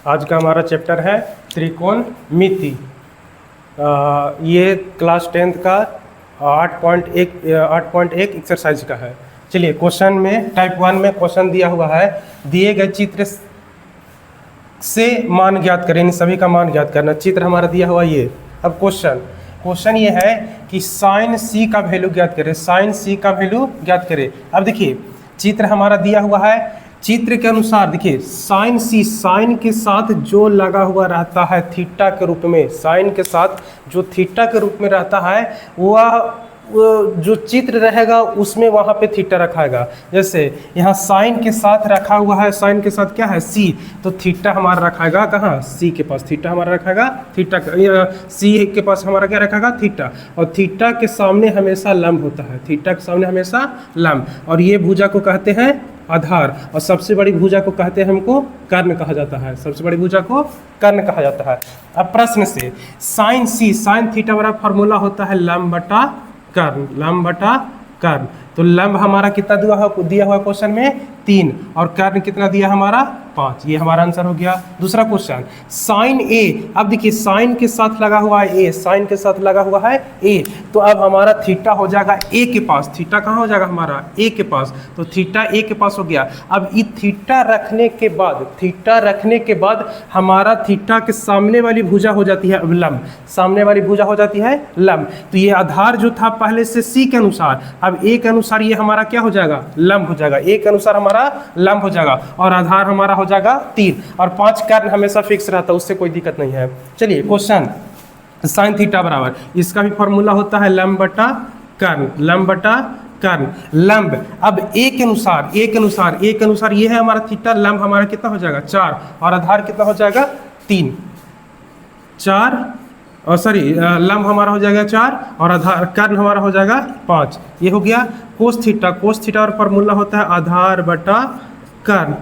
आज का हमारा चैप्टर है त्रिकोणमिति। ये क्लास 10th का 8.1 एक्सरसाइज का है। चलिए क्वेश्चन में टाइप 1 में क्वेश्चन दिया हुआ है, दिए गए चित्र से मान ज्ञात करें। इन सभी का मान ज्ञात करना। चित्र हमारा दिया हुआ ये। अब क्वेश्चन ये है कि साइन सी का वैल्यू ज्ञात करें। साइन सी का वैल्यू ज्ञात करें। अब देखिए चित्र हमारा दिया हुआ है। चित्र के अनुसार देखिए साइन सी, साइन के साथ जो लगा हुआ रहता है थीटा के रूप में, साइन के साथ जो थीटा के रूप में रहता है वह जो चित्र रहेगा उसमें वहाँ पे थीटा रखाएगा। जैसे यहाँ साइन के साथ रखा हुआ है, साइन के साथ क्या है सी, तो थीटा हमारा रखाएगा कहाँ, सी के पास। थीटा हमारा रखाएगा थीटा, सी के पास हमारा क्या रखाएगा थीटा। और थीटा के सामने हमेशा लंब होता है, थीटा के सामने हमेशा लंब। और ये भुजा को कहते हैं आधार, और सबसे बड़ी भुजा को कहते हैं हमको कर्ण कहा जाता है। सबसे बड़ी भुजा को कर्ण कहा जाता है। अब प्रश्न से साइन सी, साइन थीटा बराबर फॉर्मूला होता है लंब बटा कर्ण, लंब बटा कर्ण। तो लंब हमारा कितना दिया हुआ क्वेश्चन में 3, और कर्ण कितना दिया हमारा 5। ये हमारा आंसर हो गया। दूसरा क्वेश्चन साइन ए। अब देखिए साइन के साथ लगा हुआ है ए, साइन के साथ लगा हुआ है ए, तो अब हमारा थीटा हो जाएगा ए के पास। थीटा कहाँ हो जाएगा हमारा ए के पास, तो थीटा ए के पास हो गया। अब ये थीटा रखने के बाद, थीटा रखने के बाद हमारा थीटा के सामने वाली भुजा हो जाती है अब लंब, सामने वाली भुजा हो जाती है लंब। तो ये आधार जो था पहले से सी के अनुसार, अब ए के अनुसार ये हमारा क्या हो जाएगा लंब हो जाएगा। ए के अनुसार हमारा लंब हो जाएगा, और आधार हमारा हो जाएगा 3, और 5 कर्ण हमेशा फिक्स रहता है, उससे कोई दिक्कत नहीं है। चलिए क्वेश्चन साइन थीटा बराबर, इसका भी फॉर्मूला होता है लंब बटा कर्ण, लंब बटा कर्ण। लंब अब ए के अनुसार, ए के अनुसार, ए के अनुसार ये है हमारा थीटा, लंब हमारा कितना हो जाएगा 4, और आधार कितना हो जाएगा 3, 4 और सॉरी लंब हमारा हो जाएगा 4, और आधार कर्ण हमारा हो जाएगा 5। ये हो गया कोस थीटा। कोस थीटा और फॉर्मूला होता है आधार बटा कर्ण,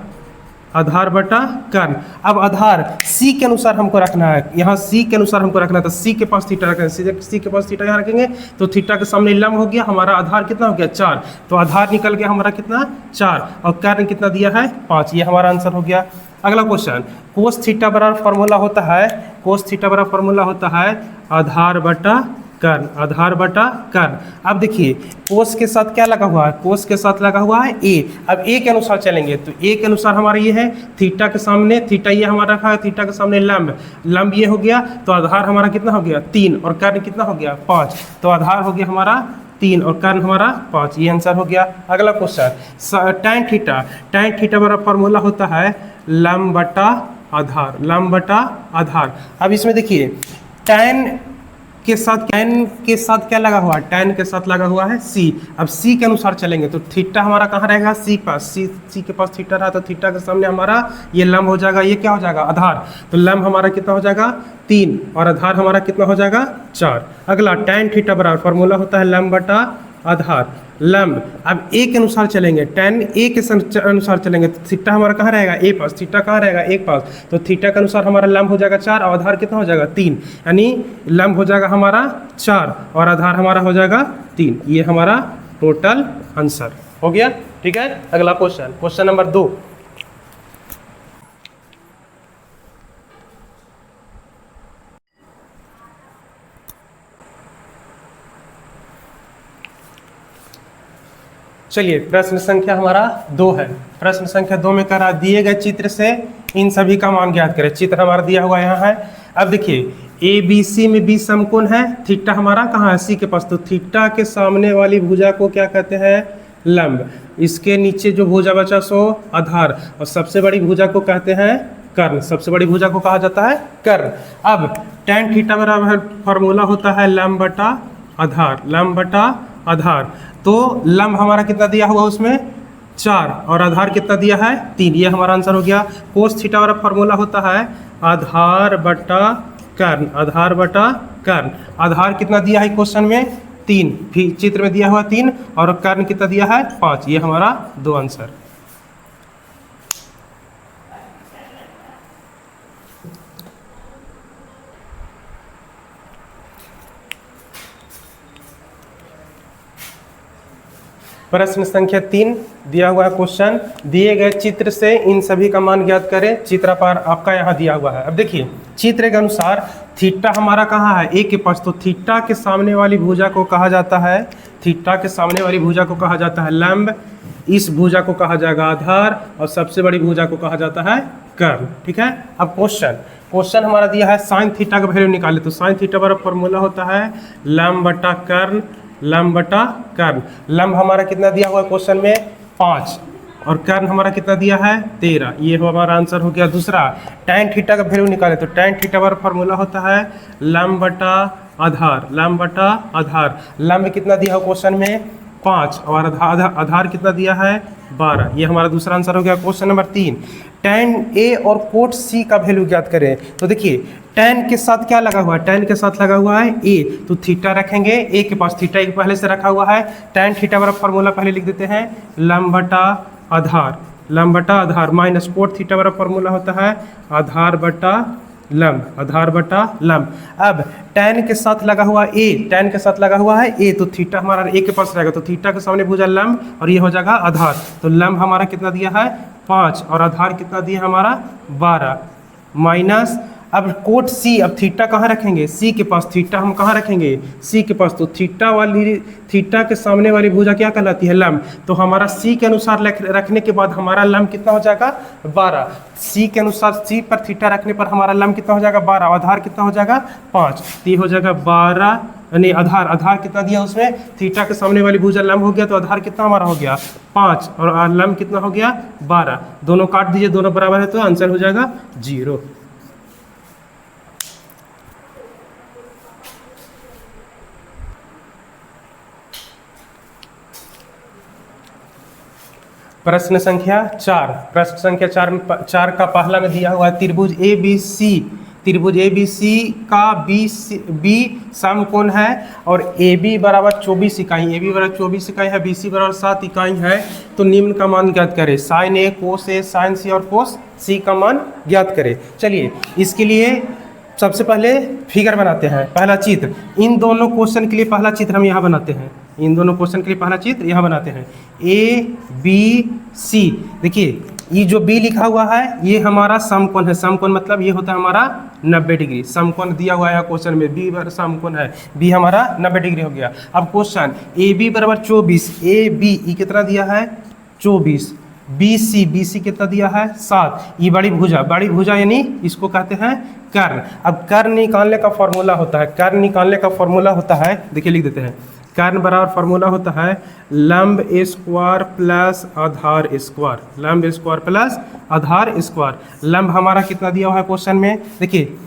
आधार बटा कर्ण। अब आधार सी के अनुसार हमको रखना है, यहाँ सी के अनुसार हमको रखना है, तो सी के पास थीटा रखेंगे, सी के पास थीटा यहाँ रखेंगे, तो थीटा के सामने लंब हो गया, हमारा आधार कितना हो गया 4, तो आधार निकल गया हमारा कितना 4, और कर्ण कितना दिया है 5। ये हमारा आंसर हो गया। अगला क्वेश्चन कोस थीटा बराबर फॉर्मूला होता है, कोस थीटा बराबर फॉर्मूला होता है आधार बटा कर्ण, आधार बटा कर्ण। अब देखिए कोस के साथ क्या लगा हुआ है, कोस के साथ लगा हुआ है ए। अब ए के अनुसार चलेंगे, तो ए के अनुसार हमारा ये है थीटा के सामने, थीटा ये हमारा रखा है, थीटा के सामने लंब, लंब ये हो गया, तो आधार हमारा कितना हो गया 3, और कर्ण कितना हो गया 5, तो आधार हो गया हमारा 3 और कर्ण हमारा 5। ये आंसर हो गया। अगला question tan theta, tan theta बराबर फॉर्मूला होता है लंब बटा आधार, लंब बटा आधार। अब इसमें देखिए टैन के साथ क्या लगा हुआ है, टैन के साथ लगा हुआ है सी। अब सी के अनुसार चलेंगे, तो थीटा हमारा कहाँ रहेगा सी पास, सी के पास थीटा रहा, तो थीटा के सामने हमारा ये लंब हो जाएगा, ये क्या हो जाएगा आधार, तो लंब हमारा कितना हो जाएगा 3, और आधार हमारा कितना हो जाएगा 4। अगला टैन थीटा बराबर फॉर्मूला होता है लंब बटा आधार, लंब। अब ए के अनुसार चलेंगे, टैन ए के अनुसार चलेंगे, तो थीटा हमारा कहाँ रहेगा ए पास, थीटा कहाँ रहेगा ए पास, तो थीटा के अनुसार हमारा लंब हो जाएगा 4, और आधार कितना हो जाएगा 3, यानी लंब हो जाएगा हमारा 4 और आधार हमारा हो जाएगा 3। ये हमारा टोटल आंसर हो गया। ठीक है, अगला क्वेश्चन, क्वेश्चन नंबर 2। चलिए प्रश्न संख्या हमारा 2 है। प्रश्न संख्या 2 में कह रहा दिए गए चित्र से इन सभी का मान ज्ञात करें। चित्र हमारा दिया हुआ यहाँ है। अब देखिए ए बी सी में बी समकोण है, थीटा हमारा कहाँ है सी के पास, तो थीटा के सामने वाली भुजा को क्या कहते हैं लंब, इसके नीचे जो भुजा बचा सो आधार, और सबसे बड़ी भुजा को कहते हैं कर्ण, सबसे बड़ी भुजा को कहा जाता है कर्ण। अब टैन थीटा बराबर फॉर्मूला होता है लंब बटा आधार, लंब बटा आधार। तो लंब हमारा कितना दिया हुआ उसमें 4, और आधार कितना दिया है 3। ये हमारा आंसर हो गया। कोस थीटा वाला फॉर्मूला होता है आधार बटा कर्ण, आधार बटा कर्ण। आधार कितना दिया है क्वेश्चन में 3, फिर चित्र में दिया हुआ 3, और कर्ण कितना दिया है 5। ये हमारा 2 आंसर। प्रश्न संख्या 3 दिया हुआ है क्वेश्चन, दिए गए चित्र से इन सभी का मान ज्ञात करें। चित्र पर आपका यहाँ दिया हुआ है। अब देखिए चित्र के अनुसार थीटा हमारा कहाँ है, ए के पास, तो थीटा के सामने वाली भुजा को कहा जाता है, थीटा के सामने वाली भुजा को कहा जाता है लंब, इस भुजा को कहा जाएगा आधार और सबसे बड़ी भुजा को कहा जाता है कर्ण। ठीक है। अब क्वेश्चन हमारा दिया है साइन थीटा का वैल्यू निकाले, तो साइन थीटा बराबर फॉर्मूला होता है लंब बटा कर्ण, लंब बटा कर्ण। लंब हमारा कितना दिया हुआ है क्वेश्चन में 5 और कर्ण हमारा कितना दिया है 13। ये हमारा आंसर हो गया। दूसरा tan थीटा का वैल्यू निकाले, तो tan थीटा बराबर फॉर्मूला होता है लंब बटा आधार, लंब बटा आधार। लंब कितना दिया है क्वेश्चन में 5 और आधार कितना दिया है 12। ये हमारा दूसरा आंसर हो गया। क्वेश्चन नंबर 3 tan A और कोट C का वैल्यू ज्ञात करें। तो देखिए tan के साथ क्या लगा हुआ है, tan के साथ लगा हुआ है A, तो थीटा रखेंगे, A के पास थीटा एक पहले से रखा हुआ है। tan थीटा बराबर फॉर्मूला पहले लिख देते हैं लंब बटा आधार, लंब बटा आधार माइनस कोट थीटा बराबर फॉर्मूला होता है आधार बटा लंब, आधार बटा लंब। अब tan के साथ लगा हुआ A, tan के साथ लगा हुआ है A, तो थीटा हमारा A के पास रहेगा, तो थीटा के सामने भुजा लंब और ये हो जाएगा आधार। तो लंब हमारा कितना दिया है 5 और आधार कितना दिया हमारा 12 माइनस। अब कोट C, अब थीटा कहाँ रखेंगे, C के पास, थीटा हम कहाँ रखेंगे C के पास, तो थीटा के सामने वाली भुजा क्या कहलाती है लंब, तो हमारा C के अनुसार रखने के बाद हमारा लंब कितना हो जाएगा 12। C के अनुसार C पर थीटा रखने पर हमारा लंब कितना हो जाएगा 12, आधार कितना हो जाएगा 5, तो ये हो जाएगा 12 यानी आधार कितना दिया उसमें, थीटा के सामने वाली भुजा लंब हो गया, तो आधार कितना हमारा हो गया 5 और लंब कितना हो गया 12। दोनों काट दीजिए, दोनों बराबर है तो आंसर हो जाएगा 0। प्रश्न संख्या 4, प्रश्न संख्या 4 का पहला में दिया हुआ है त्रिभुज ABC, त्रिभुज ABC का बी समकोण है और AB बराबर 24 इकाई, AB बराबर 24 इकाई है, BC बराबर 7 इकाई है। तो निम्न का मान ज्ञात करें, sine A cos A sine C और कोस C का मान ज्ञात करें। चलिए इसके लिए सबसे पहले फिगर बनाते हैं, पहला चित्र। इन दोनों क्वेश्चन के लिए पहला चित्र हम यहाँ बनाते हैं, इन दोनों क्वेश्चन के लिए पहला चित्र यहाँ बनाते हैं ABC। देखिए ये जो B लिखा हुआ है ये हमारा समकोण है, समकोण मतलब ये होता है हमारा 90 डिग्री। समकोण दिया हुआ है क्वेश्चन में, B समकोण है, B हमारा 90 डिग्री हो गया। अब क्वेश्चन AB बराबर 24, AB ये कितना दिया है 24, BC कितना दिया है 7। ये बड़ी भुजा यानी इसको कहते हैं कर्ण। अब कर्ण निकालने का फॉर्मूला होता है, कर्ण निकालने का फॉर्मूला होता है, देखिए लिख देते हैं, कर्ण बराबर फॉर्मूला होता है लंब स्क्वायर प्लस आधार स्क्वायर, लंब स्क्वायर प्लस आधार स्क्वायर। लंब हमारा कितना दिया हुआ है क्वेश्चन में, देखिए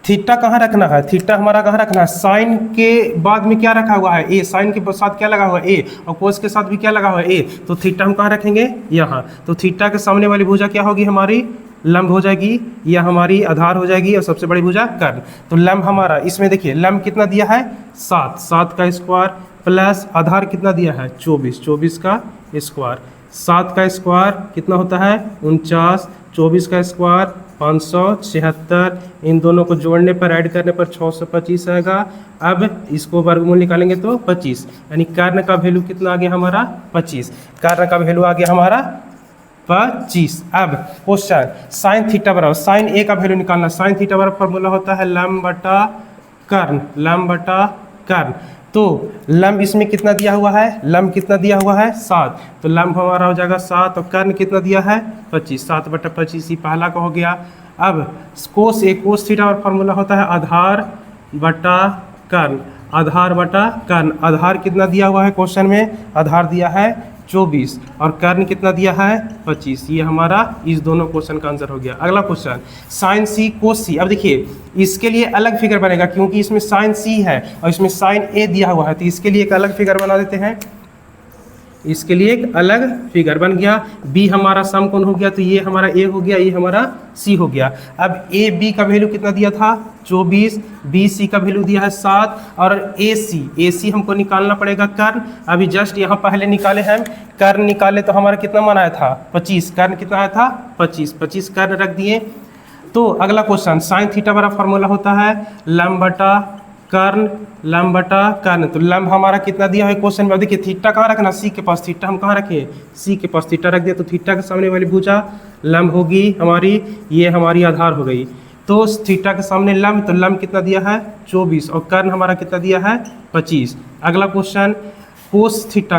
थीटा कहाँ रखना है, थीटा हमारा कहाँ रखना है, साइन के बाद में क्या रखा हुआ है ए, साइन के साथ क्या लगा हुआ है ए और कोस के साथ भी क्या लगा हुआ है ए, तो थीटा हम कहाँ रखेंगे यहाँ। तो थीटा के सामने वाली भुजा क्या होगी हमारी लंब हो जाएगी, या हमारी आधार हो जाएगी और सबसे बड़ी भुजा कर्ण। तो लंब हमारा इसमें देखिए लंब कितना दिया है 7 का स्क्वायर प्लस आधार कितना दिया है 24 का स्क्वायर, 7 का स्क्वायर कितना होता है 49, 24 का स्क्वायर 576, इन दोनों को जोड़ने पर ऐड करने पर 625 आएगा। अब इसको वर्गमूल निकालेंगे तो 25, यानी कर्ण का वैल्यू कितना आ गया हमारा 25, कर्ण का वैल्यू आ गया हमारा 25। अब क्वेश्चन साइन थीटा बराबर, साइन A का वैल्यू निकालना, साइन थीटा बराबर फॉर्मूला होता है लंब बटा कर्ण, लंब बटा कर्ण। तो लंब इसमें कितना दिया हुआ है, लंब कितना दिया हुआ है 7, तो लंब हमारा हो जाएगा 7 और कर्ण कितना दिया है 25, 7 बटा 25 ही पहला का हो गया। अब कोस A कोस थीटा और फॉर्मूला होता है आधार बटा कर्ण, आधार बटा कर्ण। आधार कितना दिया हुआ है क्वेश्चन में, आधार दिया है 24 और कर्ण कितना दिया है 25। ये हमारा इस दोनों क्वेश्चन का आंसर हो गया। अगला क्वेश्चन साइन C कोस C। अब देखिए इसके लिए अलग फिगर बनेगा क्योंकि इसमें साइन C है और इसमें साइन A दिया हुआ है, तो इसके लिए एक अलग फिगर बना देते हैं। इसके लिए एक अलग फिगर बन गया, B हमारा समकोण हो गया, तो ये हमारा A हो गया, ये हमारा C हो गया। अब AB का वैल्यू कितना दिया था 24, BC का वैल्यू दिया है 7 और AC हमको निकालना पड़ेगा कर्ण। अभी जस्ट यहाँ पहले निकाले हम, कर्ण निकाले तो हमारा कितना मान आया था 25, कर्ण कितना आया था 25 कर्ण रख दिए। तो अगला क्वेश्चन साइन थीटा बराबर फॉर्मूला होता है लंब बटा कर्ण लंब बटा कर्ण। तो लंब हमारा कितना दिया है क्वेश्चन में, देखिए थीटा कहाँ रखना, सी के पास, थीटा हम कहाँ रखे, सी के पास थीटा रख दिया, तो थीटा के सामने वाली भुजा लंब होगी हमारी, ये हमारी आधार हो गई। तो थीटा के सामने लंब, तो लंब कितना दिया है 24 और कर्ण हमारा कितना दिया है 25। अगला क्वेश्चन कोस थीटा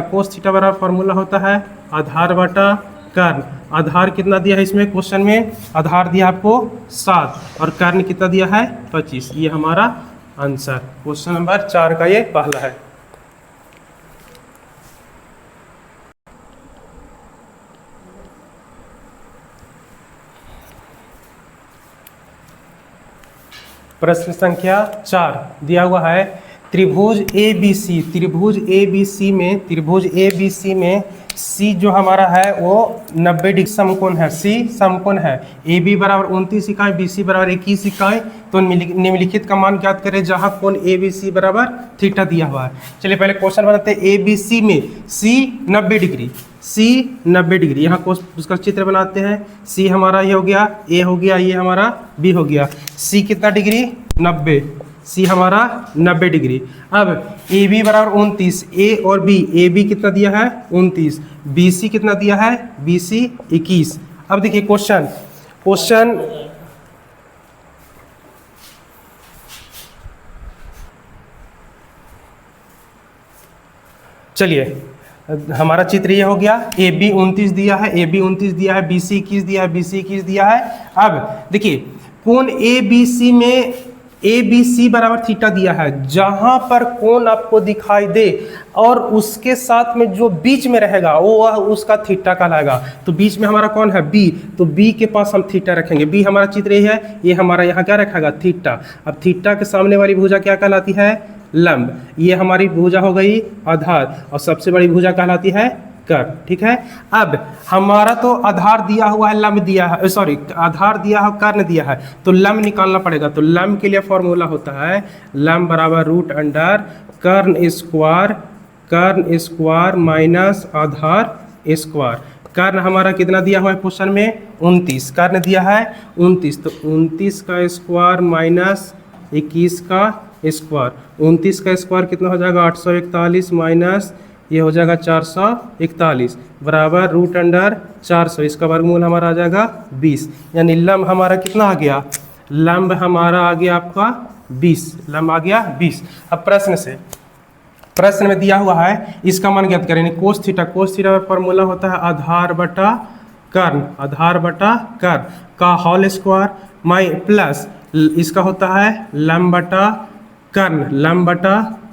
बराबर फॉर्मूला होता है आधार बटा कर्ण। आधार कितना दिया है इसमें क्वेश्चन में, आधार दिया आपको 7 और कर्ण कितना दिया है 25। ये हमारा आंसर क्वेश्चन नंबर 4 का ये पहला है। प्रश्न संख्या 4 दिया हुआ है त्रिभुज ए बी सी में सी जो हमारा है वो 90 डिग्री समकोण है, सी समकोण है। ए बी बराबर 29 इकाई, बी सी बराबर 21 इकाई। तो निम्नलिखित का मान ज्ञात करें जहां कोण ए बी सी बराबर थीटा दिया हुआ है। चलिए पहले क्वेश्चन बनाते हैं। ए बी सी में सी 90 डिग्री, सी 90 डिग्री, यहाँ उसका चित्र बनाते हैं। सी हमारा ये हो गया, ए हो गया, ये हमारा बी हो गया। सी कितना डिग्री 90, सी हमारा 90 डिग्री। अब ए बी बराबर 29, ए और बी, ए बी कितना दिया है 29, बी सी कितना दिया है, बी सी 21। अब देखिए क्वेश्चन चलिए हमारा चित्र ये हो गया। ए बी 29 दिया है, ए बी 29 दिया है, बी सी 21 दिया है, बी सी 21 दिया है। अब देखिए कोण ए बी सी में ए बी सी बराबर थीटा दिया है। जहां पर कोण आपको दिखाई दे और उसके साथ में जो बीच में रहेगा वो उसका थीटा कहलाएगा। तो बीच में हमारा कौन है बी, तो बी के पास हम थीटा रखेंगे। बी हमारा चित्र ये है, ये हमारा यहाँ क्या रखेगा थीटा। अब थीटा के सामने वाली भुजा क्या कहलाती है लंब। ये हमारी भुजा हो गई आधार और सबसे बड़ी भुजा कहलाती है कर्ण। ठीक है। अब हमारा तो आधार दिया हुआ है, लंब दिया है, सॉरी आधार दिया है, कर्ण दिया है, तो लंब निकालना पड़ेगा। तो लंब के लिए फॉर्मूला होता है लंब बराबर रूट अंडर कर्ण स्क्वायर माइनस आधार स्क्वायर। कर्ण हमारा कितना दिया हुआ है क्वेश्चन में 29, कर्ण दिया है 29, तो 29 का स्क्वायर माइनस 21 का स्क्वायर। 29 का स्क्वायर कितना हो जाएगा 841 माइनस ये हो जाएगा 441 बराबर रूट अंडर 400, इसका वर्गमूल हमारा आ जाएगा 20। यानी लंब हमारा कितना आ गया, लंब हमारा आ गया आपका 20, लंब आ गया 20। अब प्रश्न में दिया हुआ है इसका मान ज्ञात करेंगे। कोस थीटा का फॉर्मूला होता है आधार बटा कर्ण का होल स्क्वायर माइ प्लस इसका होता है लंब बटा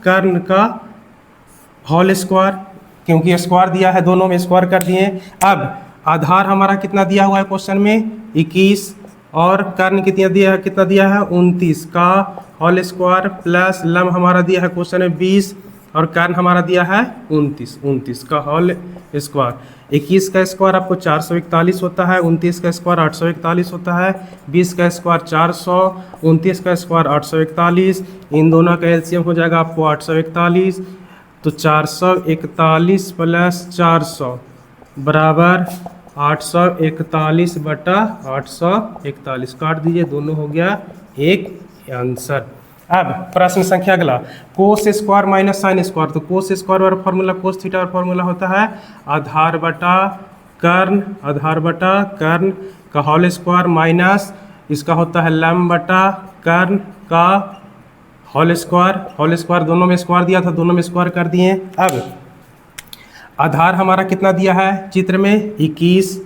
कर्ण का होल स्क्वायर, क्योंकि स्क्वायर दिया है दोनों में स्क्वायर कर दिए। अब आधार हमारा कितना दिया हुआ है क्वेश्चन में 21 और कर्ण कितना दिया है 29 का होल स्क्वायर प्लस लंब हमारा दिया है क्वेश्चन में 20 और कर्ण हमारा दिया है 29 का होल स्क्वायर। 21 का स्क्वायर आपको 441 होता है, 29 का स्क्वायर 841 होता है, 20 का स्क्वायर 400, 29 का स्क्वायर 841, इन दोनों का एलसीएम हो जाएगा आपको 841। तो 441 प्लस 400 बराबर 841 बटा 841, काट दीजिए, दोनों हो गया एक आंसर। अब प्रश्न संख्या अगला cos square minus sine square. तो कोस स्क्वायर वाला फॉर्मूला कोस थीटा वाला फॉर्मूला होता है आधार बटा कर्ण का होल स्क्वायर माइनस इसका होता है लंब बटा कर्ण का होल स्क्वायर दोनों में स्क्वायर दिया था, दोनों में स्क्वायर कर दिए। अब आधार हमारा कितना दिया है चित्र में 21,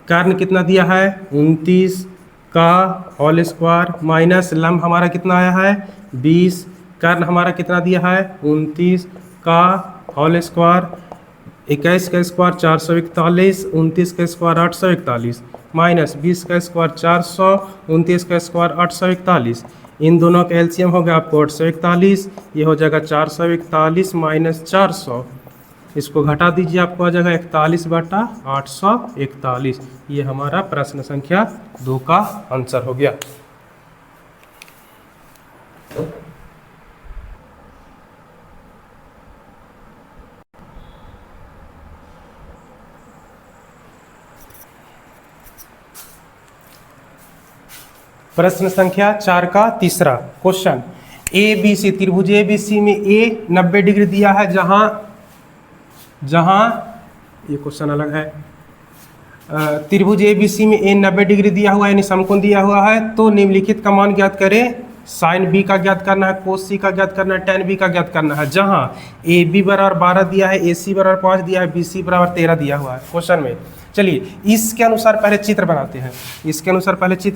कर्ण कितना दिया है 29 का होल स्क्वायर माइनस लंब हमारा कितना आया है 20, कर्ण हमारा कितना दिया है 29 का होल स्क्वायर, 21 का स्क्वायर 441, 29 का स्क्वायर 841 माइनस 20 का स्क्वायर 400, 29 का स्क्वायर 841, इन दोनों का एलसीएम हो गया आपको 841, ये हो जाएगा 441 माइनस 400, इसको घटा दीजिए आपको आ जाएगा 41 बटा 841। ये हमारा प्रश्न संख्या 2 का आंसर हो गया। प्रश्न संख्या 4 का तीसरा क्वेश्चन, ए बी सी, त्रिभुज ए बी सी में ए 90 डिग्री दिया है, जहां ये क्वेश्चन अलग है। त्रिभुज ए बी सी में ए 90 डिग्री दिया हुआ है, यानी समकोण दिया हुआ है, तो निम्नलिखित का मान ज्ञात करें। साइन बी का ज्ञात करना है, कोस सी का ज्ञात करना है, टेन बी का ज्ञात करना है। जहां ए बी बराबर 12 दिया है, ए सी बराबर 5 दिया है, बी सी बराबर 13 दिया हुआ है क्वेश्चन में। चलिए इसके अनुसार पहले चित्र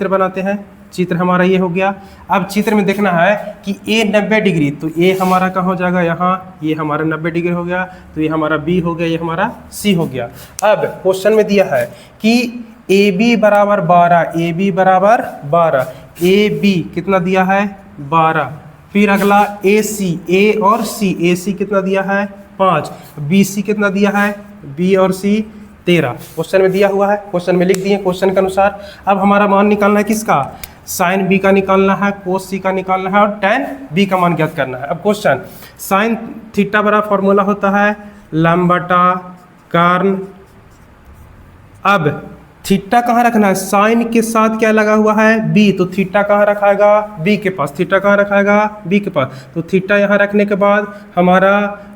बनाते हैं, चित्र हमारा ये हो गया। अब चित्र में देखना है कि ए 90 डिग्री, तो ए हमारा कहाँ हो जाएगा, यहाँ, ये हमारा 90 डिग्री हो गया, तो ये हमारा बी हो गया, ये हमारा सी हो गया। अब क्वेश्चन में दिया है कि ए बी बराबर 12, ए बी बराबर 12, ए बी कितना दिया है 12, फिर अगला ए सी, ए और सी, ए सी कितना दिया है 5, बी सी कितना दिया है, बी और सी 13 क्वेश्चन में दिया हुआ है, क्वेश्चन में लिख दिए क्वेश्चन के अनुसार। अब हमारा मान निकालना है किसका, साइन बी का निकालना है, कोस सी का निकालना है और टेन बी का मान ज्ञात करना है। अब क्वेश्चन, साइन थीटा बड़ा फॉर्मूला होता है लंब बटा कर्न। अब थीटा कहाँ रखना है, साइन के साथ क्या लगा हुआ है बी, तो थीटा कहाँ रखाएगा, बी के पास, थीटा कहाँ रखाएगा, बी के पास, तो थीटा यहाँ रखने के बाद हमारा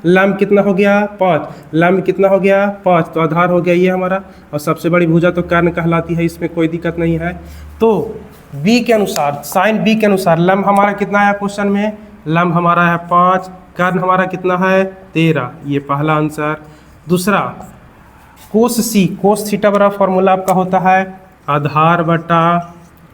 लंब कितना हो गया 5, लंब कितना हो गया 5, तो आधार हो गया ये हमारा, और सबसे बड़ी भुजा तो कर्ण कहलाती है, इसमें कोई दिक्कत नहीं है। तो बी के अनुसार, साइन बी के अनुसार लंब हमारा कितना है क्वेश्चन में, लंब हमारा है 5, कर्ण हमारा कितना है 13, ये पहला आंसर। दूसरा कोस सी, कोस थीटा बड़ा फॉर्मूला आपका होता है आधार बटा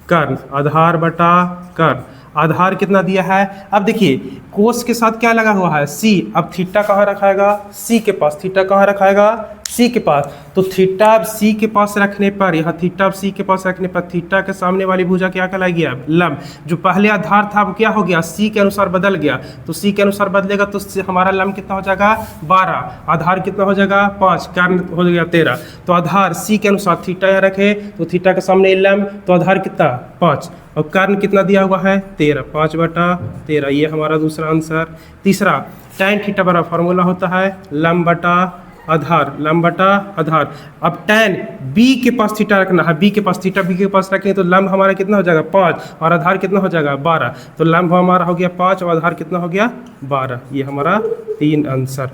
कर्ण, आधार बटा कर्ण, आधार कितना दिया है। अब देखिए कोस के साथ क्या लगा हुआ है सी, अब थीटा कहाँ रखाएगा सी के पास, थीटा कहाँ रखाएगा सी के पास, तो थीटा सी के पास रखने पर, यहाँ थीटा सी के पास रखने पर थीटा के सामने वाली भुजा क्या कहलाएगी अब लंब, जो पहले आधार था अब क्या हो गया सी के अनुसार बदल गया, तो सी के अनुसार बदलेगा तो हमारा लंब कितना हो जाएगा 12, आधार कितना हो जाएगा 5, कर्ण हो गया 13, तो आधार सी के अनुसार थीटा यहाँ रखे तो थीटा के सामने लंब, तो आधार कितना 5 और कर्ण कितना दिया हुआ है 13, 5 बटा 13, ये हमारा दूसरा आंसर। तीसरा tan थीटा बड़ा फॉर्मूला होता है लंब बटा आधार, लंब बटा आधार। अब tan b के पास थीटा रखना है, b के पास थीटा b के पास रखें तो लंब हमारा कितना हो जाएगा 5 और आधार कितना हो जाएगा 12, तो लंब हमारा हो गया 5 और आधार कितना हो गया 12, ये हमारा 3 आंसर।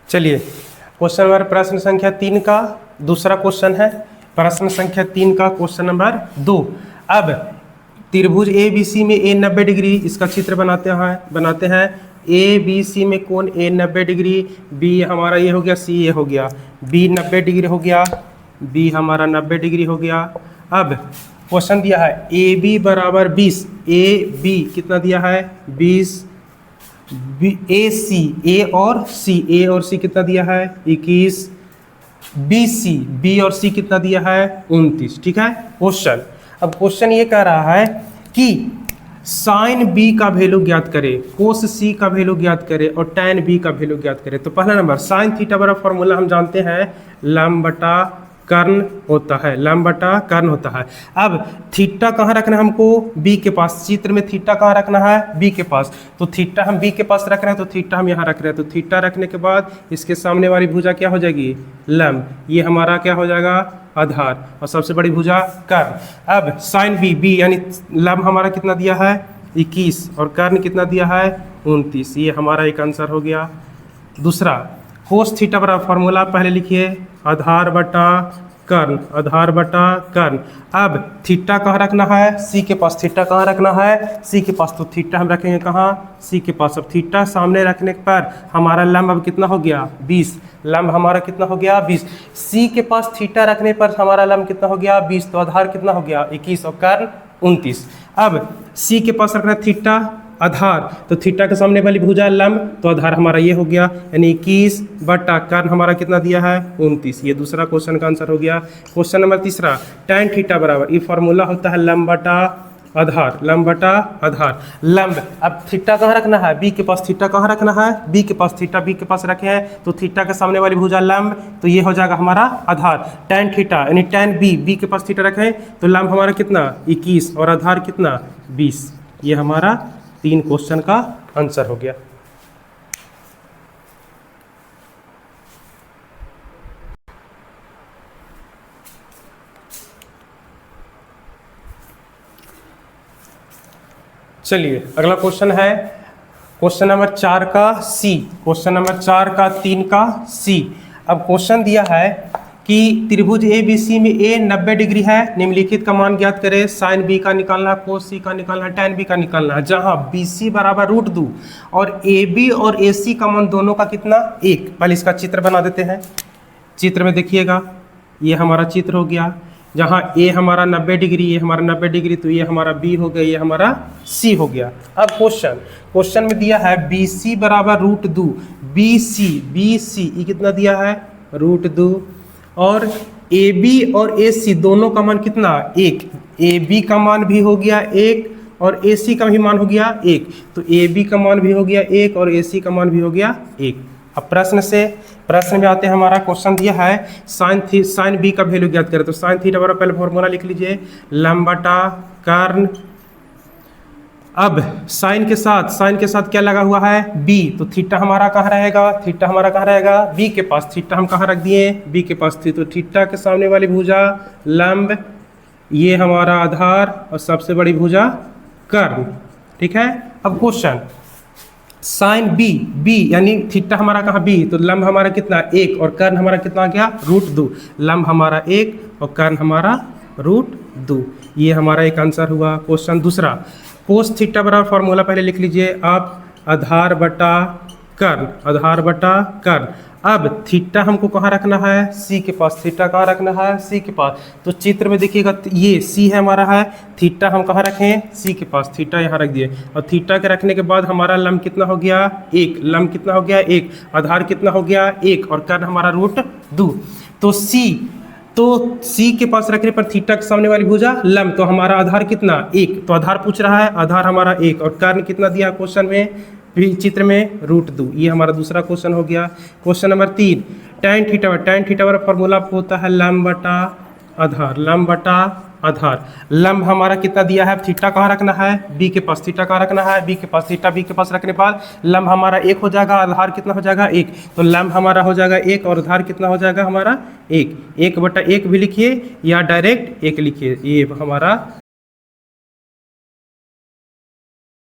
चलिए क्वेश्चन नंबर प्रश्न संख्या 3 का दूसरा क्वेश्चन है, प्रश्न संख्या 3 का क्वेश्चन नंबर 2। अब त्रिभुज ए बी सी में ए 90 डिग्री, इसका चित्र बनाते हैं। ए बी सी में कोण ए 90 डिग्री, बी हमारा ये हो गया, सी ये हो गया, बी 90 डिग्री हो गया, बी हमारा 90 डिग्री हो गया। अब क्वेश्चन दिया है ए बी बराबर 20, ए बी कितना दिया है 20, ए सी, ए और सी कितना दिया है 21, बी सी, बी और सी कितना दिया है 29। ठीक है क्वेश्चन। अब क्वेश्चन ये कह रहा है कि साइन बी का वैल्यू ज्ञात करे, कोस सी का वैल्यू ज्ञात करे और tan बी का वैल्यू ज्ञात करे। तो पहला नंबर साइन थीटा बड़ा फॉर्मूला हम जानते हैं लंब बटा कर्ण होता है, लंब बटा कर्ण होता है। अब थीटा कहाँ रखना है हमको बी के पास, चित्र में थीटा कहाँ रखना है बी के पास, तो थीटा हम बी के पास रख रहे हैं, तो थीटा हम यहाँ रख रहे हैं, तो थीटा रखने के बाद इसके सामने वाली भुजा क्या हो जाएगी लंब, ये हमारा क्या हो जाएगा आधार और सबसे बड़ी भुजा कर्ण। अब साइन बी, बी यानी लंब हमारा कितना दिया है 21 और कर्ण कितना दिया है 29, ये हमारा एक आंसर हो गया। दूसरा कोस थीटा बड़ा फॉर्मूला पहले लिखिए आधार बटा कर्ण, आधार बटा कर्ण। अब थीटा कहाँ रखना है सी के पास, थीटा कहाँ रखना है सी के पास, तो थीटा हम रखेंगे कहाँ सी के पास। अब थीटा सामने रखने पर हमारा लंब अब कितना हो गया 20, लंब हमारा कितना हो गया 20, सी के पास थीटा रखने पर हमारा लंब कितना हो गया 20, तो आधार कितना हो गया 21 और कर्ण 29। अब सी के पास रखना थीटा आधार, तो थीटा के सामने वाली भुजा लंब, तो आधार हमारा ये हो गया यानी 21 बटा कर्ण हमारा कितना दिया है 29, ये दूसरा क्वेश्चन का आंसर हो गया। क्वेश्चन नंबर तीसरा tan थीटा बराबर, ये फॉर्मूला होता है लंब बटा आधार, लंब बटा आधार। लंब अब थीटा कहाँ रखना है बी के पास, थीटा कहाँ रखना है बी के पास, थीटा बी के पास रखे हैं तो थीटा के सामने वाली भुजा लंब, तो ये हो जाएगा हमारा आधार। tan थीटा यानी tan बी, बी के पास थीटा रखें तो लंब हमारा कितना 21 और आधार कितना 20, ये हमारा 3 क्वेश्चन का आंसर हो गया। चलिए अगला क्वेश्चन है क्वेश्चन नंबर 4 का सी, क्वेश्चन नंबर 4 का 3 का सी। अब क्वेश्चन दिया है कि त्रिभुज ए बी सी में ए 90 डिग्री है, निम्नलिखित का मान ज्ञात करें। साइन बी का निकालना, कोस सी का निकालना, टैन बी का निकालना है। जहां बी सी बराबर √2 और ए बी और ए सी का मान दोनों का कितना 1। पहले इसका चित्र बना देते हैं। चित्र में देखिएगा, ये हमारा चित्र हो गया। जहाँ ए हमारा 90 डिग्री, ये हमारा 90 डिग्री, तो ये हमारा बी हो गया, ये हमारा सी हो गया। अब क्वेश्चन में दिया है बी सी बराबर √2, बी सी ये कितना दिया है √2, और ए बी और ए सी दोनों का मान कितना 1। ए बी का मान भी हो गया 1 और ए सी का भी मान हो गया 1, तो ए बी का मान भी हो गया 1 और ए सी का मान भी हो गया 1। अब प्रश्न में आते हैं। हमारा क्वेश्चन दिया है साइन बी का वैल्यू ज्ञात करें। तो साइन थीटा बराबर पहले फॉर्मूला लिख लीजिए, लंब बटा कर्न। अब साइन के साथ क्या लगा हुआ है बी, तो थीटा हमारा कहाँ रहेगा बी के पास। थीटा हम कहाँ रख दिए, बी के पास थी, तो थीटा के सामने वाली भुजा लंब, ये हमारा आधार और सबसे बड़ी भुजा कर्न। ठीक है। अब क्वेश्चन साइन बी यानी थीटा हमारा कहाँ बी, तो लंब हमारा कितना 1 और कर्ण हमारा कितना गया √2। लंब हमारा 1 और कर्ण हमारा √2। ये हमारा एक आंसर हुआ। क्वेश्चन दूसरा, कोस थीटा बराबर फॉर्मूला पहले लिख लीजिए आप, आधार बटा कर्ण। अब थीटा हमको कहाँ रखना है, सी के पास। थीटा कहाँ रखना है, सी के पास। तो चित्र में देखिएगा, ये सी है हमारा है, थीटा हम कहाँ रखें, सी के पास। थीटा यहाँ रख दिए, और थीटा के रखने के बाद हमारा लंब कितना हो गया 1, लंब कितना हो गया 1, आधार कितना हो गया 1 और कर्ण हमारा √2। तो सी के पास रखने पर थीटा के सामने वाली भुजा लंब, तो हमारा आधार कितना 1, तो आधार पूछ रहा है, आधार हमारा 1 और कर्ण कितना दिया क्वेश्चन में, चित्र में √2। ये हमारा दूसरा क्वेश्चन हो गया। क्वेश्चन नंबर 3, टैन थीटा वाला फॉर्मूला होता है लंब बटा आधार। लंब हमारा कितना दिया है, थीटा कहाँ रखना है, बी के पास। थीटा कहाँ रखना है, बी के पास। थीटा बी के पास रखने पर लंब हमारा 1 हो जाएगा, आधार कितना हो जाएगा 1, तो लंब हमारा हो जाएगा 1 और आधार कितना हो जाएगा हमारा 1 बटा 1 भी लिखिए या डायरेक्ट 1 लिखिए, ये हमारा